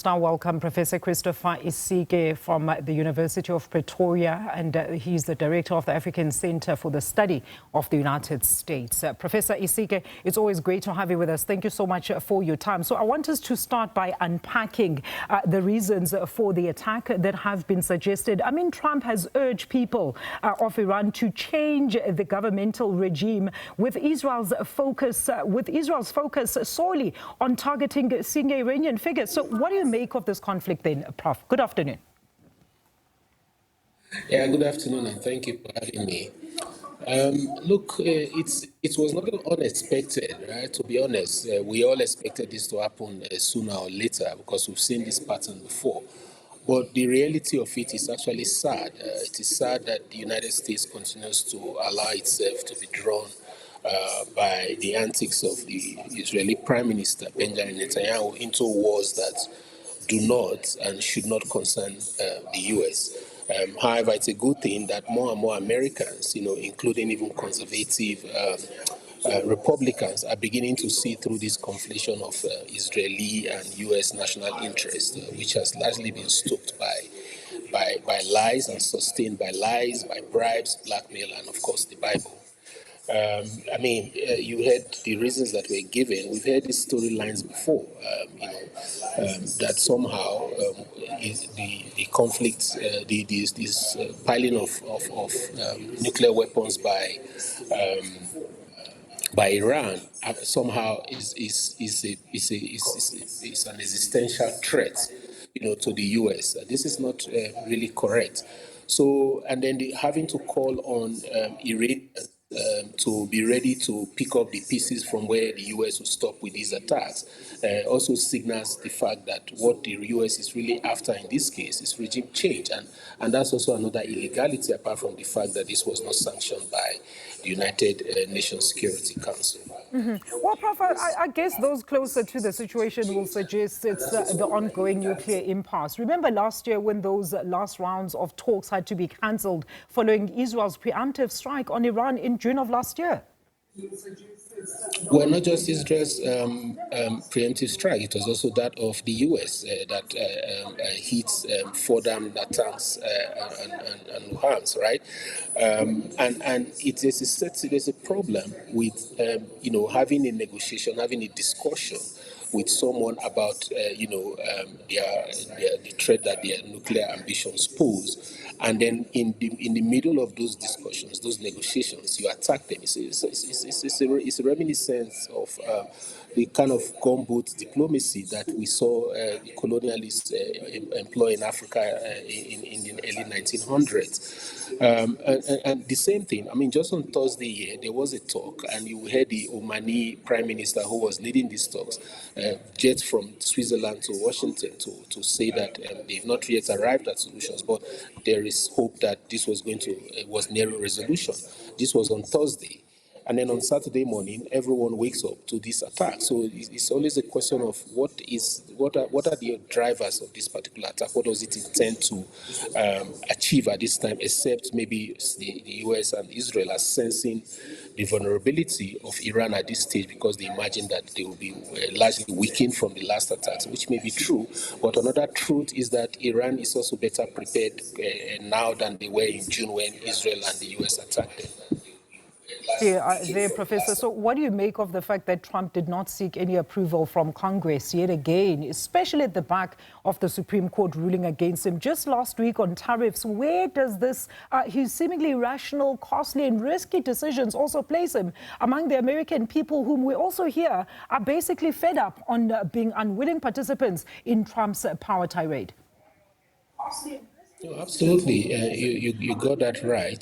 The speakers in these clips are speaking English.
Now welcome Professor Christopher Isike from the University of Pretoria, and he's the director of the African Center for the Study of the United States. Professor Isike, it's always great to have you with us. Thank you so much for your time. So I want us to start by unpacking the reasons for the attack that have been suggested. I mean, Trump has urged people of Iran to change the governmental regime with Israel's focus solely on targeting senior Iranian figures. So what do you make of this conflict then, Prof? Good afternoon. Yeah, good afternoon, and thank you for having me. Look, it was not unexpected, right? To be honest, we all expected this to happen sooner or later because we've seen this pattern before. But the reality of it is actually sad. It is sad that the United States continues to allow itself to be drawn by the antics of the Israeli Prime Minister Benjamin Netanyahu into wars that do not and should not concern the U.S. However, it's a good thing that more and more Americans, including even conservative Republicans, are beginning to see through this conflation of Israeli and U.S. national interest, which has largely been stoked by lies and sustained by lies, by bribes, blackmail, and of course the Bible. You heard the reasons that were given. We've heard these storylines before, that somehow is the conflict, this piling of nuclear weapons by Iran somehow is an existential threat, to the U.S. This is not really correct. So, and then having to call on Iran to be ready to pick up the pieces from where the U.S. will stop with these attacks also signals the fact that what the U.S. is really after in this case is regime change. And that's also another illegality apart from the fact that this was not sanctioned by the United Nations Security Council. Well, Prof, I guess those closer to the situation will suggest it's the ongoing nuclear impasse. Remember last year when those last rounds of talks had to be cancelled following Israel's preemptive strike on Iran in June of last year? Well, not just Israel's preemptive strike, it was also that of the U.S. that hits Fordham, Natanz, and Luhansk, right? And there's a problem with, having a negotiation, having a discussion with someone about, the threat that their nuclear ambitions pose. And then in the middle of those discussions, those negotiations, you attack them. It's a reminiscence of the kind of gumboot diplomacy that we saw the colonialists employ in Africa in the early 1900s. And the same thing, just on Thursday here, there was a talk, and you heard the Omani Prime Minister who was leading these talks jet from Switzerland to Washington to say that they've not yet arrived at solutions, but there is hope that this was was near a resolution. This was on Thursday. And then on Saturday morning, everyone wakes up to this attack. So it's always a question of what are the drivers of this particular attack? What does it intend to achieve at this time, except maybe the US and Israel are sensing the vulnerability of Iran at this stage because they imagine that they will be largely weakened from the last attacks, which may be true. But another truth is that Iran is also better prepared now than they were in June when Israel and the US attacked them. There, Professor. So what do you make of the fact that Trump did not seek any approval from Congress yet again, especially at the back of the Supreme Court ruling against him just last week on tariffs? Where does this, his seemingly irrational, costly and risky decisions also place him among the American people whom we also hear are basically fed up on being unwilling participants in Trump's power tirade? No, absolutely. You got that right.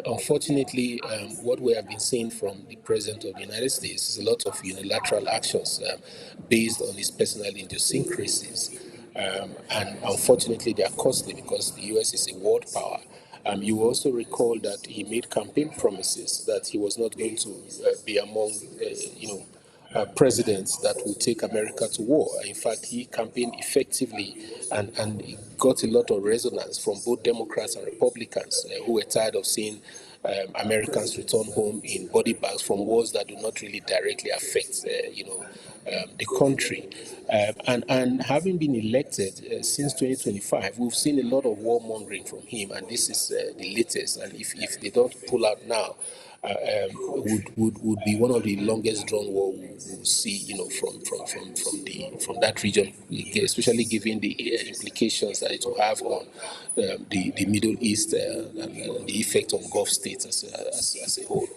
Unfortunately, what we have been seeing from the President of the United States is a lot of unilateral actions based on his personal idiosyncrasies. And unfortunately, they are costly because the U.S. is a world power. You also recall that he made campaign promises that he was not going to be among, presidents that will take America to war. In fact, he campaigned effectively and got a lot of resonance from both Democrats and Republicans who were tired of seeing Americans return home in body bags from wars that do not really directly affect, the country. And having been elected since 2025, we've seen a lot of warmongering from him, and this is the latest. And if they don't pull out now, would be one of the longest drawn war we'll see, from that region, especially given the implications that it will have on the Middle East and the effect on Gulf states as a whole.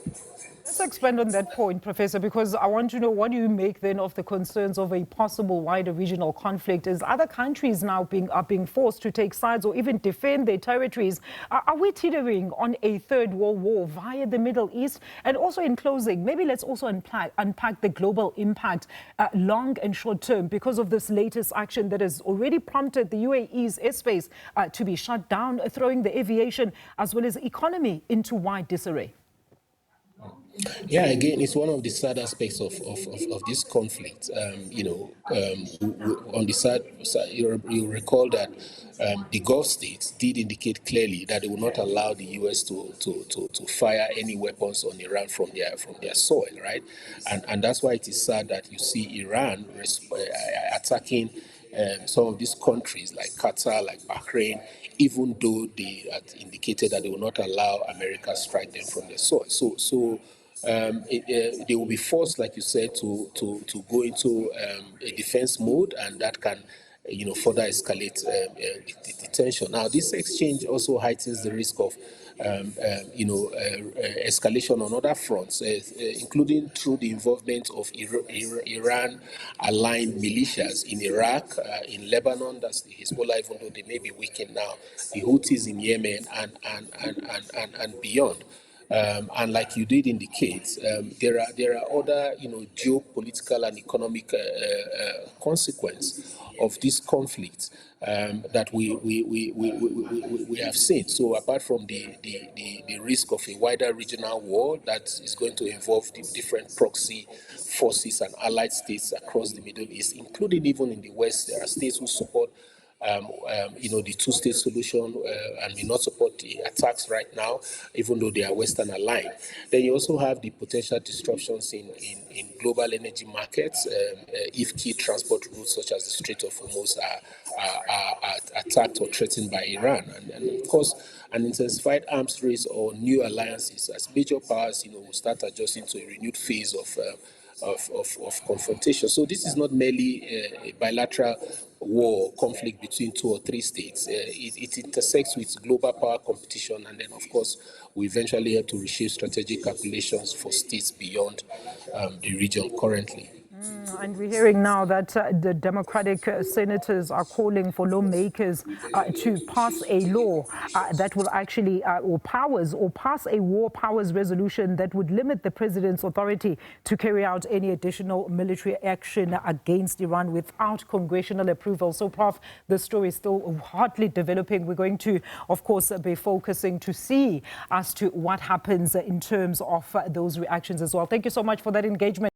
Let's expand on that point, Professor, because I want to know, what do you make then of the concerns of a possible wider regional conflict as other countries now are being forced to take sides or even defend their territories? Are we teetering on a third world war via the Middle East? And also, in closing, maybe let's also unpack the global impact, long and short term, because of this latest action that has already prompted the UAE's airspace to be shut down, throwing the aviation as well as economy into wide disarray. Yeah, again, it's one of the sad aspects of this conflict. On the side, you recall that the Gulf states did indicate clearly that they will not allow the U.S. to fire any weapons on Iran from their soil, right? And that's why it is sad that you see Iran attacking some of these countries like Qatar, like Bahrain, even though they had indicated that they will not allow America to strike them from their soil. So they will be forced, like you said, to go into a defense mode, and that can, further escalate the tension. Now, this exchange also heightens the risk of, escalation on other fronts, including through the involvement of Iran-aligned militias in Iraq, in Lebanon, that's the Hezbollah, even though they may be weakened now, the Houthis in Yemen, and beyond. And like you did indicate, there are other, geopolitical and economic consequences of this conflict that we have seen. So apart from the risk of a wider regional war that is going to involve the different proxy forces and allied states across the Middle East, including even in the West, there are states who support the two-state solution and may not support the attacks right now, even though they are Western aligned. Then you also have the potential disruptions in global energy markets if key transport routes such as the Strait of Hormuz are attacked or threatened by Iran. And of course, an intensified arms race or new alliances as major powers, will start adjusting to a renewed phase of confrontation. So this is not merely a bilateral war conflict between two or three states. It intersects with global power competition, and then of course we eventually have to reshape strategic calculations for states beyond the region currently. And we're hearing now that the Democratic senators are calling for lawmakers to pass a law that will actually, pass a war powers resolution that would limit the president's authority to carry out any additional military action against Iran without congressional approval. So, Prof, the story is still hotly developing. We're going to, of course, be focusing to see as to what happens in terms of those reactions as well. Thank you so much for that engagement.